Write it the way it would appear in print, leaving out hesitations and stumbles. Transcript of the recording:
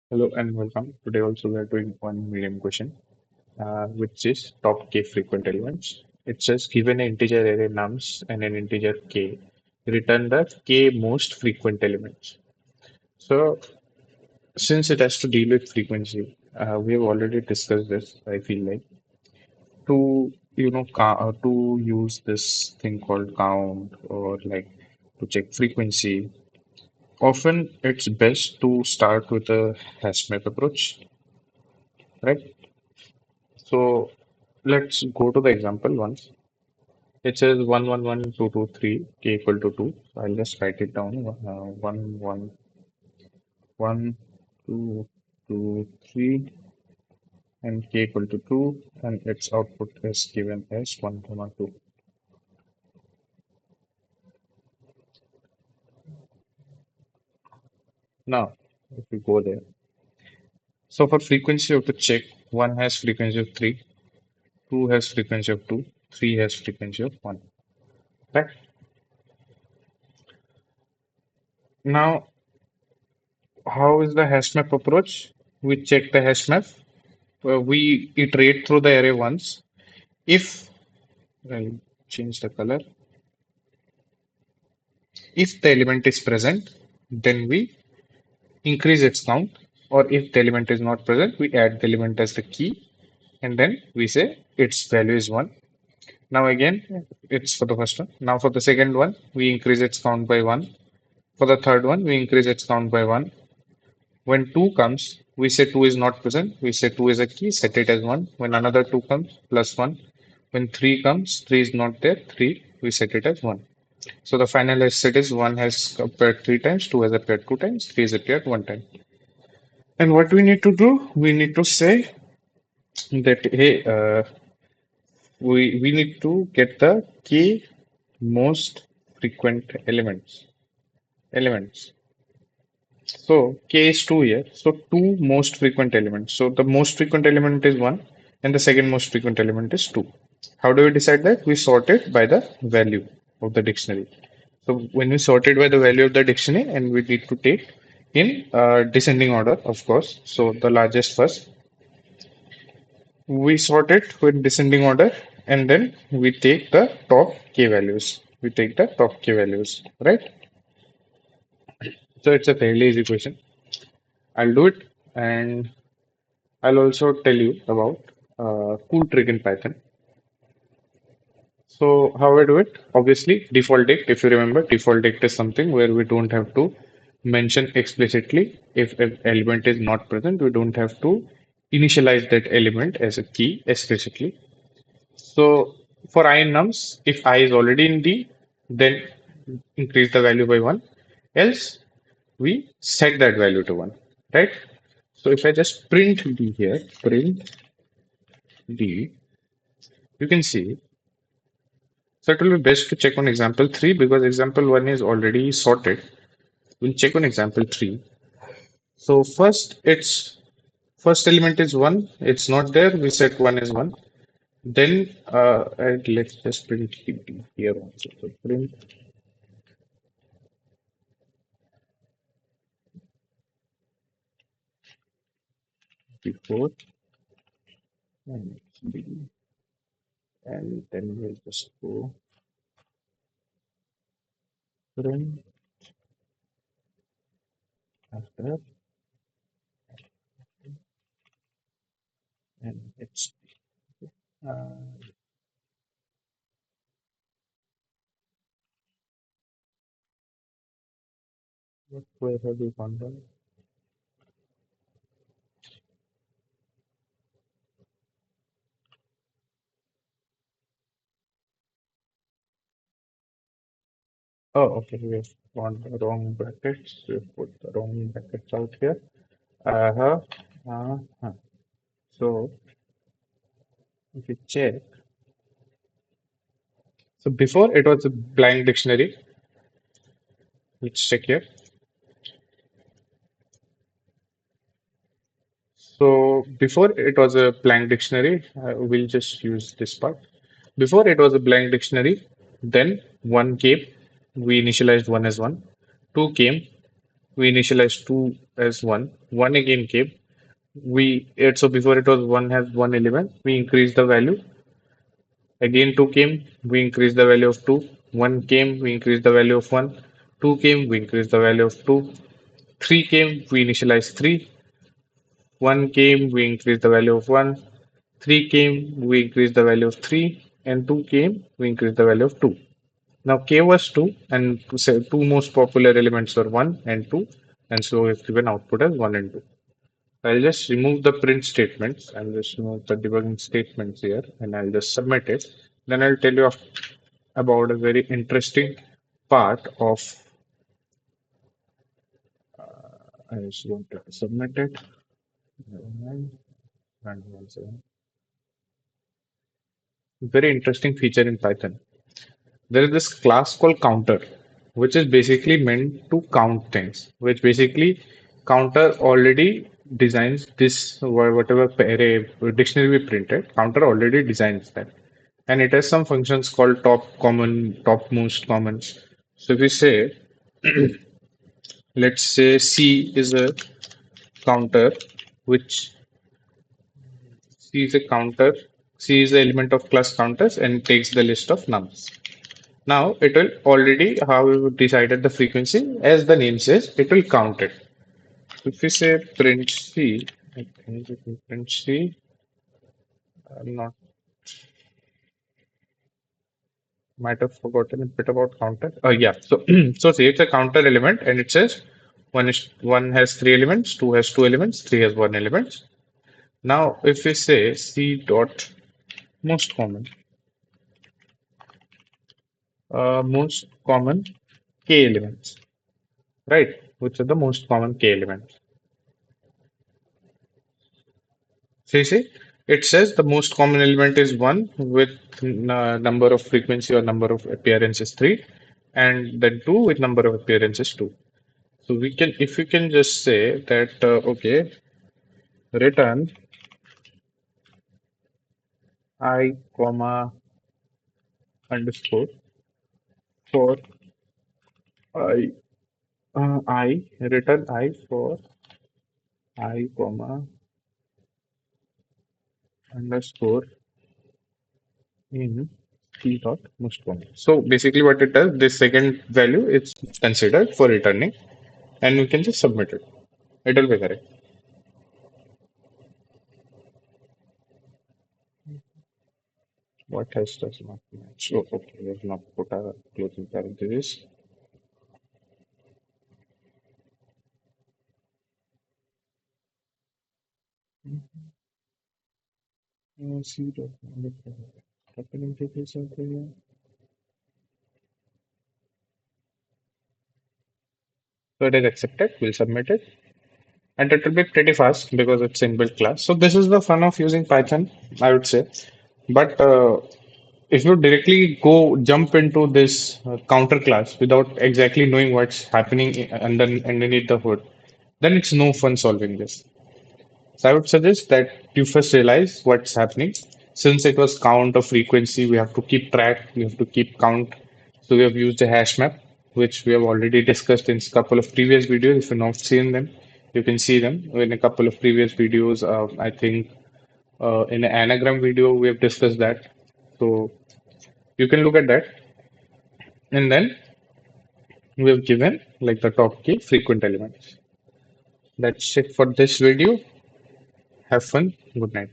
Hello and welcome. Today also we are doing one medium question, which is top k frequent elements. It says given an integer array nums and an integer k, return the k most frequent elements. So since it has to deal with frequency, we have already discussed this. I feel like to to use this thing called count or like to check frequency. Often it's best to start with a hash map approach, right? So let's go to the example once. It says 1 1 1 2 2 3 k equal to 2. So I'll just write it down. 1 1 1 2 2 3 and k equal to 2 and its output is given as 1 comma 2. Now if we go there. So for frequency of the check, 1 has frequency of 3, 2 has frequency of 2, 3 has frequency of 1. Right? Now how is the hash map approach? We check the hash map. We iterate through the array once. If I'll change the color, if the element is present, then we increase its count, or if the element is not present, we add the element as the key, and then we say its value is 1. Now again, it's for the first one. Now for the second one, we increase its count by 1. For the third one, we increase its count by 1. When 2 comes, we say 2 is not present. We say 2 is a key, set it as 1. When another 2 comes, plus 1. When 3 comes, 3 is not there, 3, we set it as 1. So the final set is 1 has appeared 3 times, 2 has appeared 2 times, 3 has appeared 1 time. And what we need to do, we need to say that, hey, we need to get the k most frequent elements. So k is 2 here. So two most frequent elements. So the most frequent element is 1 and the second most frequent element is 2. How do we decide that? We sort it by the value of the dictionary. So when we sort it by the value of the dictionary and we need to take in descending order, of course. So the largest first, we sort it with descending order and then we take the top k values. We take the top k values, right? So it's a fairly easy question. I'll do it and I'll also tell you about cool trick in Python. So how I do it? Obviously, default dict. If you remember, default dict is something where we don't have to mention explicitly if an element is not present. We don't have to initialize that element as a key explicitly. So for I in nums, if I is already in D, then increase the value by 1. Else, we set that value to 1, right? So if I just print D here, print D, you can see. So it will be best to check on example 3 because example 1 is already sorted. We'll check on example 3. So first element is 1. It's not there. We set 1 as 1. Then and let's just print dt here also. So print before and b, and then we'll just go print after and it's uh, where have we gone wrong? Oh, okay, we have gone the wrong brackets. We've put the wrong brackets out here. Uh-huh. Uh-huh. So if you check, so before it was a blank dictionary. Let's check here. So before it was a blank dictionary, we'll just use this part. Before it was a blank dictionary, then one came, we initialized one as one. Two came, We initialize 2 as 1. 1 again came. So before it was 1 has one element. We increase the value. Again 2 came. We increase the value of 2. 1 came. We increase the value of 1. 2 came. We increase the value of 2. 3 came. We initialize 3. 1 came. We increase the value of 1. 3 came. We increase the value of 3. And 2 came. We increase the value of 2. Now k was 2 and two most popular elements were 1 and 2, and so we've given output as 1 and 2. I'll just remove the print statements and just remove the debugging statements here and I'll just submit it. Then I'll tell you about a very interesting part of I just want to submit it. Very interesting feature in Python. There is this class called counter, which is basically meant to count things, which basically counter already designs this whatever array dictionary we printed, counter already designs that. And it has some functions called top common, top most common. So if we say, let's say C is a counter, which C is a counter, C is the element of class counters and takes the list of nums. Now it will already how we decided the frequency as the name says it will count it. If we say print C, I think it will print C. I'm not might have forgotten a bit about counter. Yeah. So so see it's a counter element and it says one has three elements, two has two elements, three has one element. Now if we say C dot most common, most common K elements, right? Which are the most common K elements. So you see, it says the most common element is 1 with number of frequency or number of appearances 3 and then 2 with number of appearances 2. So we can, if we can just say that, okay, return I comma underscore for return I for I comma underscore in t dot most common. So basically what it does, this second value is considered for returning and we can just submit it. It will be correct. What has does not match? Oh, okay. We have not put our closing parentheses. See the happening to this over here. So it is accepted. We'll submit it. And it will be pretty fast because it's inbuilt class. So this is the fun of using Python, I would say. But if you directly go jump into this counter class without exactly knowing what's happening underneath the hood, then it's no fun solving this. So I would suggest that you first realize what's happening. Since it was count or frequency, we have to keep track, we have to keep count. So we have used a hash map, which we have already discussed in a couple of previous videos. If you've not seen them, you can see them in a couple of previous videos. I think in an anagram video, we have discussed that. So you can look at that. And then we have given like the top key frequent elements. That's it for this video. Have fun. Good night.